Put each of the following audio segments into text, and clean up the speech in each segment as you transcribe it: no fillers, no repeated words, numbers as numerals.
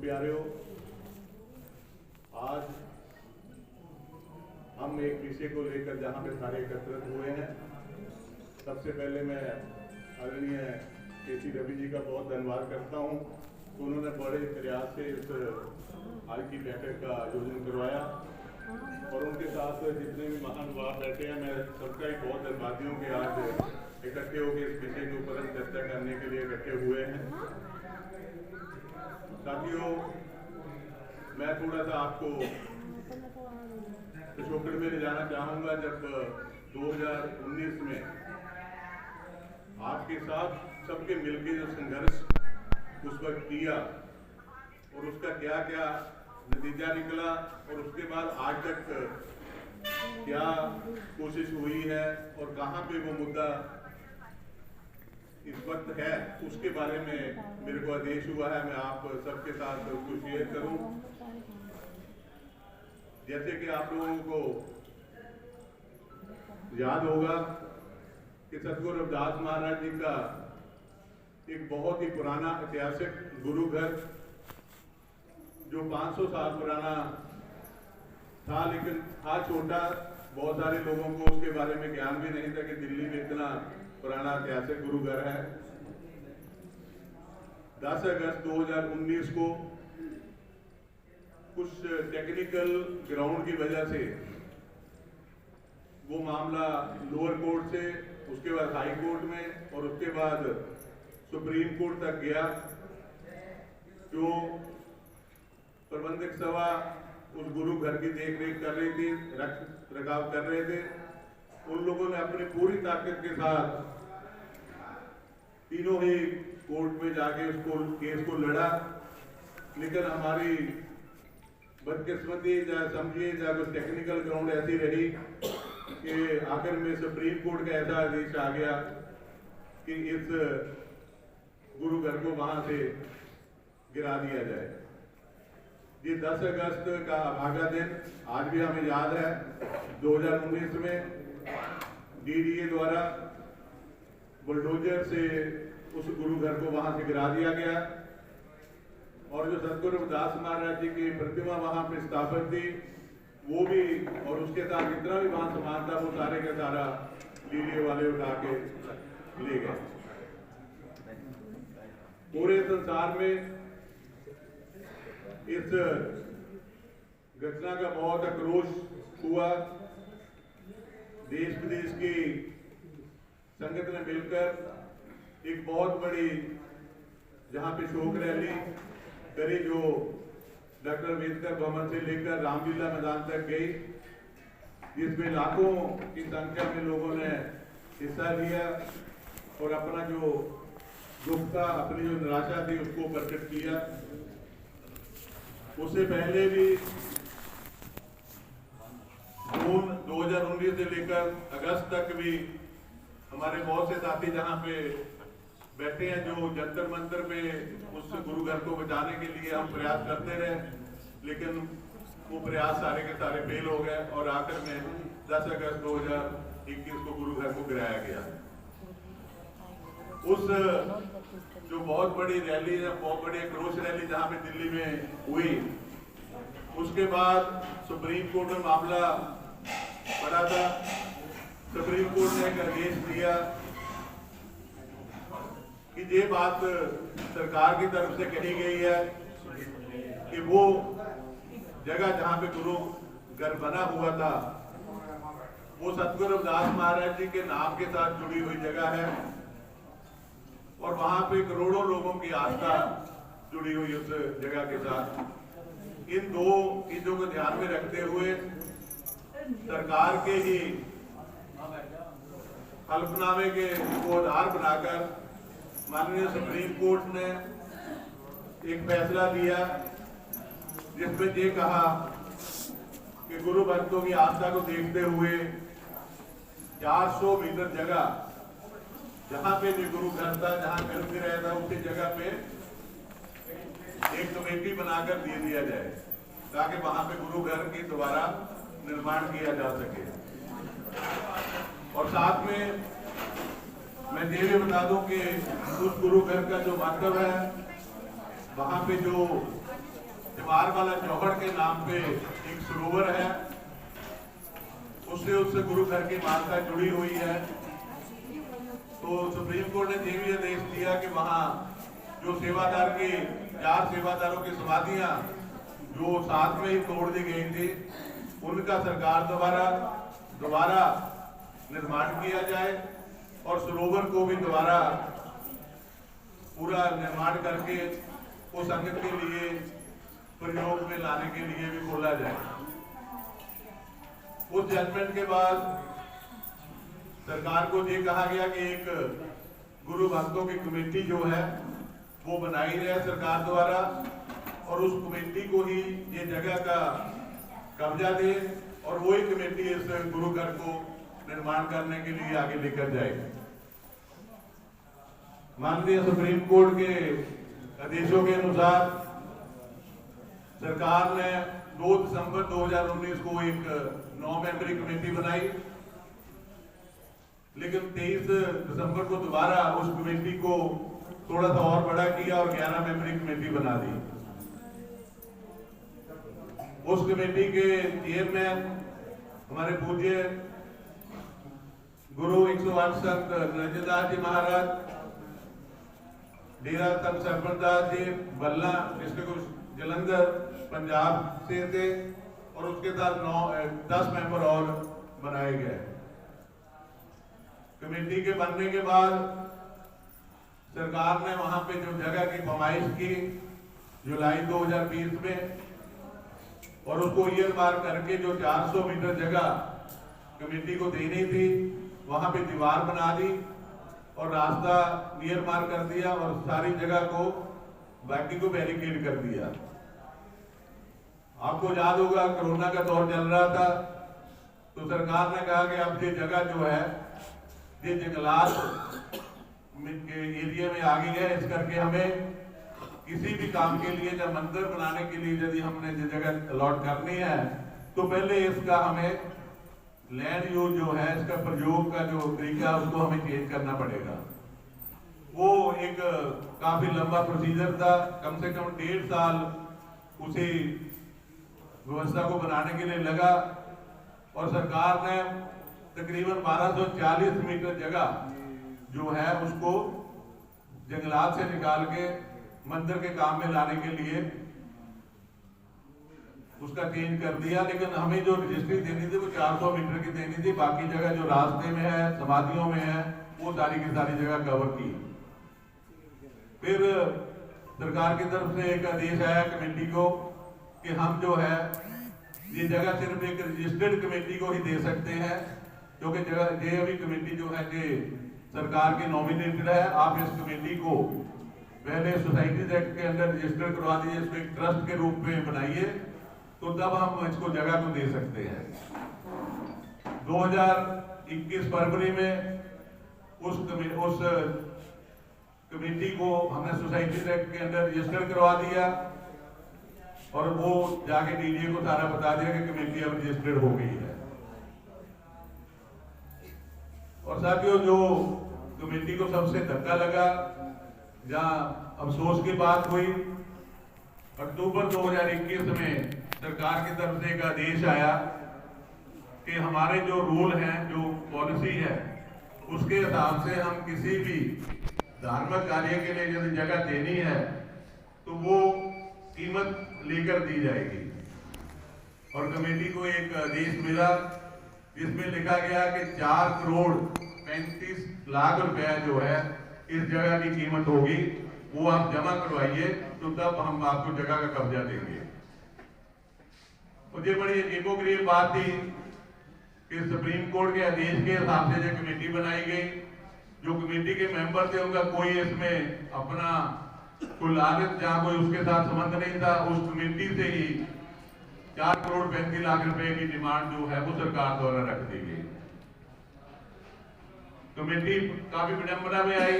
प्यारे हो, आज हम एक विषय को लेकर जहां पे सारे एकत्रित हुए हैं, सबसे पहले मैं आदरणीय केसी रवि जी का बहुत धन्यवाद करता हूं। उन्होंने बड़े प्रयास से इस आज की बैठक का आयोजन करवाया और उनके साथ जितने भी महानुभाव बैठे हैं, मैं सबका ही बहुत धन्यवादी हूँ कि आज इकट्ठे होकर इस विषय के ऊपर चर्चा करने के लिए इकट्ठे हुए हैं। साथियों, मैं थोड़ा सा आपको पिछोकड़ में ले जाना चाहूंगा। जब 2019 में आपके साथ सबके मिलकर जो संघर्ष उस वक्त किया और उसका क्या क्या नतीजा निकला और उसके बाद आज तक क्या कोशिश हुई है और कहां पे वो मुद्दा इस वक्त है, उसके बारे में मेरे को आदेश हुआ है मैं आप सबके साथ उसको शेयर करूं। जैसे कि आप लोगों को याद होगा कि सतगुरु रविदास महाराज जी का एक बहुत ही पुराना ऐतिहासिक गुरु घर जो 500 साल पुराना था, लेकिन था छोटा। बहुत सारे लोगों को उसके बारे में ज्ञान भी नहीं था कि दिल्ली में इतना पुराना ऐतिहासिक गुरु घर है। 10 अगस्त 2019 को कुछ टेक्निकल ग्राउंड की वजह से वो मामला लोअर कोर्ट से, उसके बाद हाई कोर्ट में और उसके बाद सुप्रीम कोर्ट तक गया। जो प्रबंधक सभा उस गुरु घर की देखरेख कर रही थी, रख रखाव कर रहे थे, उन लोगों ने अपनी पूरी ताकत के साथ तीनों ही कोर्ट में जाके उसको केस को लड़ा। लेकिन हमारी बदकिस्मती या समझिए या कुछ टेक्निकल ग्राउंड ऐसी रही कि आखिर में सुप्रीम कोर्ट का ऐसा आदेश आ गया कि इस गुरु घर को वहां से गिरा दिया जाए। ये 10 अगस्त का अभागा दिन आज भी हमें याद है। 2019 में डीडीए द्वारा बुलडोजर से उस गुरु घर को वहां से गिरा दिया गया और जो सतगुरु रविदास महाराज जी की प्रतिमा वहां पे स्थापित थी वो भी, और उसके साथ जितना भी वहां सामान था वो सारे का सारा डीडीए वाले उठा के ले गए। पूरे संसार में इस घटना का बहुत आक्रोश हुआ। देश विदेश की संगत ने मिलकर एक बहुत बड़ी जहां पे शोक रैली करी जो डॉक्टर अम्बेडकर भवन से लेकर रामलीला मैदान तक गई, जिसमें लाखों की संख्या में लोगों ने हिस्सा लिया और अपना जो दुख था, अपनी जो निराशा थी उसको प्रकट किया। उससे पहले भी जून 2019 से लेकर अगस्त तक भी हमारे बहुत से साथी जहां पे बैठे हैं, जो जंतर मंतर पे उस गुरु घर को बचाने के लिए हम प्रयास करते रहे, लेकिन वो प्रयास सारे के सारे फेल हो गए और आखिर में 10 अगस्त 2021 को गुरु घर को गिराया गया। उस जो बहुत बड़ी रैली है, बहुत बड़ी आक्रोश रैली जहां पे दिल्ली में हुई, उसके बाद सुप्रीम कोर्ट में मामला पड़ा था। सुप्रीम कोर्ट ने एक आदेश दिया कि ये बात सरकार की तरफ से कही गई है कि वो जगह जहां पे गुरु घर बना हुआ था वो सतगुरु रविदास महाराज जी के नाम के साथ जुड़ी हुई जगह है और वहां पे करोड़ों लोगों की आस्था जुड़ी हुई उस जगह के साथ। इन दो चीजों को ध्यान में रखते हुए सरकार के ही हल्फनामे के को आधार बनाकर माननीय सुप्रीम कोर्ट ने एक फैसला दिया जिसमें ये कहा कि गुरु भक्तों की आस्था को देखते हुए 400 मीटर जगह जहां पे भी गुरु घर था, जहां घर भी रहा था, उसी जगह पे एक कमेटी बनाकर दे दिया जाए ताकि वहां पे गुरु घर की दोबारा निर्माण किया जा सके। और साथ में मैं ये भी बता दूं कि उस गुरु घर का जो मंतव्य है, वहां पे जो पार वाला चौहड़ के नाम पे एक सरोवर है, उससे गुरु घर की मान्यता जुड़ी हुई है। तो सुप्रीम कोर्ट ने ये भी आदेश दिया कि वहाँ जो सेवादार के 4 सेवादारों की समाधियां जो साथ में ही तोड़ दी गई थी, उनका सरकार दोबारा निर्माण किया जाए और सरोवर को भी दोबारा पूरा निर्माण करके उस अंग के लिए प्रयोग में लाने के लिए भी खोला जाए। उस जजमेंट के बाद सरकार को ये कहा गया कि एक गुरु भक्तों की कमेटी जो है वो बनाई जाए सरकार द्वारा और उस कमेटी को ही ये जगह का कब्जा दे और वही कमेटी इस गुरु घर को निर्माण करने के लिए आगे लेकर जाएगी। माननीय सुप्रीम कोर्ट के आदेशों के अनुसार सरकार ने 2 दिसंबर 2019 को एक 9 मेंबरी कमेटी बनाई, लेकिन 23 दिसंबर को दोबारा उस कमेटी को थोड़ा सा और बड़ा किया और 11 मेंबरी कमेटी बना दी। उस कमेटी के चेयरमैन हमारे पूज्य गुरु 108 संत निरंजन दास जी महाराज, डेरा संत सरपंच दास जी बल्ला डिस्ट्रिक्ट जलंधर पंजाब से थे और उसके साथ 10 मेंबर और बनाए गए। कमेटी के बनने के बाद सरकार ने वहां पे जो जगह की फरमाइश की जुलाई 2020 में और उसको ईयर मार्क करके जो 400 मीटर जगह कमेटी को देनी थी वहां पे दीवार बना दी और रास्ता नियर मार्क कर दिया और सारी जगह को बाकी को बैरिकेड कर दिया। आपको याद होगा कोरोना का दौर चल रहा था, तो सरकार ने कहा कि अब ये जगह जो है ये जंगलात के एरिया में आ गई है, इस करके हमें किसी भी काम के लिए या मंदिर बनाने के लिए यदि हमने ये जगह अलॉट करनी है तो पहले इसका हमें लैंड यूज जो है इसका प्रयोग का जो तरीका उसको हमें चेंज करना पड़ेगा। वो एक काफी लंबा प्रोसीजर था, कम से कम 1.5 साल उसी व्यवस्था को बनाने के लिए लगा और सरकार ने तकरीबन 1240 मीटर जगह जो है उसको जंगलात से निकाल के मंदिर के काम में लाने के लिए उसका चेंज कर दिया। लेकिन हमें जो रजिस्ट्री देनी थी वो 400 मीटर की देनी थी, बाकी जगह जो रास्ते में है समाधियों में है वो सारी की सारी जगह कवर की। फिर सरकार की तरफ से एक आदेश आया कमेटी को कि हम जो है ये जगह सिर्फ एक रजिस्टर्ड कमेटी को ही दे सकते हैं, क्योंकि जगह ये अभी कमेटी जो है ये सरकार की नॉमिनेटेड है। आप इस कमेटी को पहले सोसाइटीज एक्ट के अंदर रजिस्टर करवा दीजिए, इसको एक ट्रस्ट के रूप में बनाइए, तो तब हम इसको जगह को दे सकते हैं। 2021 फरवरी में उस कमेटी को हमने सोसाइटीज एक्ट के अंदर रजिस्टर करवा दिया और वो जाके डीडीए को सारा बता दिया कि कमेटी अब रजिस्टर्ड हो गई है। और साथियों, जो कमेटी को सबसे धक्का लगा, जहां अफसोस की बात हुई, अक्टूबर 2021 में सरकार की तरफ से एक आदेश आया कि हमारे जो रूल हैं, जो पॉलिसी है, उसके हिसाब से हम किसी भी धार्मिक कार्य के लिए यदि जगह देनी है तो वो कीमत लेकर दी जाएगी। और कमेटी को एक आदेश मिला जिसमें लिखा गया कि 4 करोड़ 35 लाख रुपया जो है इस जगह की कीमत होगी, वो आप जमा करवाइए तो तब हम आपको जगह का कब्जा देंगे। मुझे बड़ी अजीबोगरीब बात थी कि सुप्रीम कोर्ट के आदेश के हिसाब से जो कमेटी बनाई गई, जो कमेटी के मेंबर थे उनका कोई इसमें अपना कोई लागत जहां कोई उसके साथ संबंध नहीं था, उस कमेटी से ही 4 करोड़ 35 लाख रुपए की डिमांड जो है वो सरकार द्वारा रख दी गई। कमेटी काफी विडंबना में आई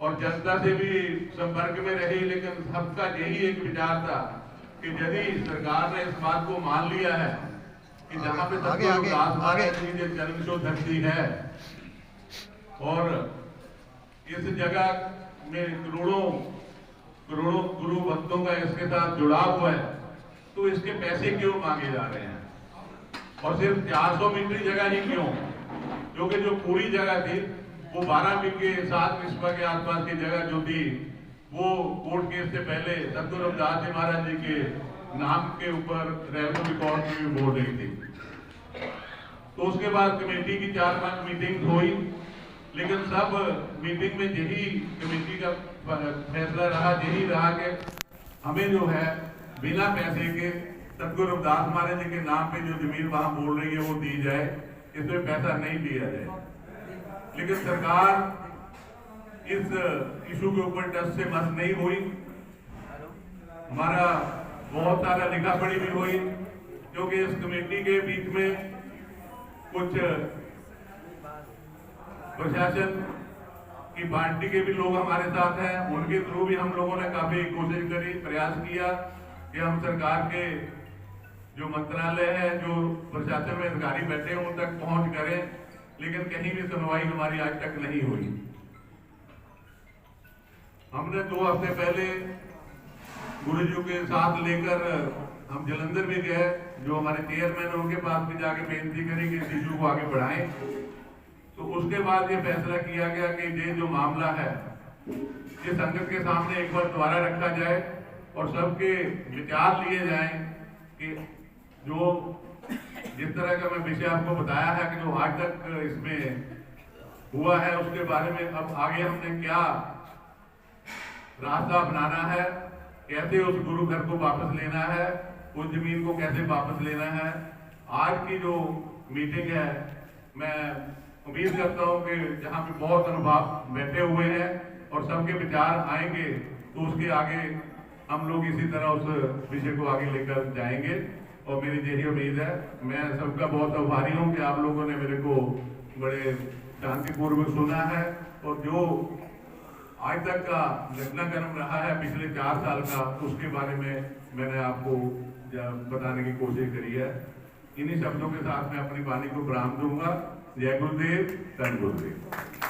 और जनता से भी संपर्क में रही, लेकिन सबका यही एक विचार था कि यदि सरकार ने इस बात को मान लिया है कि जहां पे जन्म जो धरती है और इस जगह में करोड़ों गुरु भक्तों का इसके साथ जुड़ाव हुआ है, तो इसके पैसे क्यों मांगे जा रहे हैं, और सिर्फ 400 मीटर जगह ही क्यों? क्योंकि जो पूरी जगह थी वो 12 बीघे 7 विस्पा के आसपास की जगह जो थी वो कोर्ट केस से पहले सतगुरु रविदास जी महाराज जी के नाम के ऊपर रेवेन्यू रिकॉर्ड में भी बोल रही थी। तो उसके बाद कमेटी की 4-5 मीटिंग हुई, लेकिन सब मीटिंग में यही कमेटी का फैसला रहा, यही रहा कि हमें जो है बिना पैसे के सतगुरु रविदास महाराज जी के नाम पे जो जमीन वहां बोल रही है वो दी जाए, इसमें पैसा नहीं दिया जाए। लेकिन सरकार इस इशू के ऊपर टच से मत नहीं हुई। हमारा बहुत सारा लिखा पढ़ी भी हुई, क्योंकि इस कमेटी के बीच में कुछ प्रशासन की पार्टी के भी लोग हमारे साथ हैं, उनके थ्रू भी हम लोगों ने काफी कोशिश करी, प्रयास किया कि हम सरकार के जो मंत्रालय है, जो प्रशासन में अधिकारी बैठे हैं, उन तक पहुंच करें, लेकिन कहीं भी सुनवाई हमारी आज तक नहीं हुई। हमने 2 हफ्ते पहले गुरुजी के साथ लेकर हम जलंधर भी गए, जो हमारे चेयरमैन है उनके पास भी जाके बेनती करी कि इस इशू को आगे बढ़ाएं। तो उसके बाद ये फैसला किया गया कि ये जो मामला है ये संगत के सामने एक बार दोबारा रखा जाए और सबके विचार लिए जाएं कि जो जिस तरह का मैं विषय आपको बताया है कि जो आज तक इसमें हुआ है उसके बारे में अब आगे हमने क्या रास्ता अपनाना है, कैसे उस गुरु घर को वापस लेना है, उस जमीन को कैसे वापस लेना है। आज की जो मीटिंग है, मैं उम्मीद करता हूं कि जहां पे बहुत अनुभव बैठे हुए हैं और सबके विचार आएंगे तो उसके आगे हम लोग इसी तरह उस विषय को आगे लेकर जाएंगे। और मेरी यही उम्मीद है। मैं सबका बहुत आभारी हूं कि आप लोगों ने मेरे को बड़े शांतिपूर्वक सुना है, और जो आज तक का घटनाक्रम रहा है पिछले 4 साल का, उसके बारे में मैंने आपको बताने की कोशिश करी है। इन्हीं शब्दों के साथ मैं अपनी वाणी को विराम दूंगा। जय गुरुदेव, धन गुरुदेव।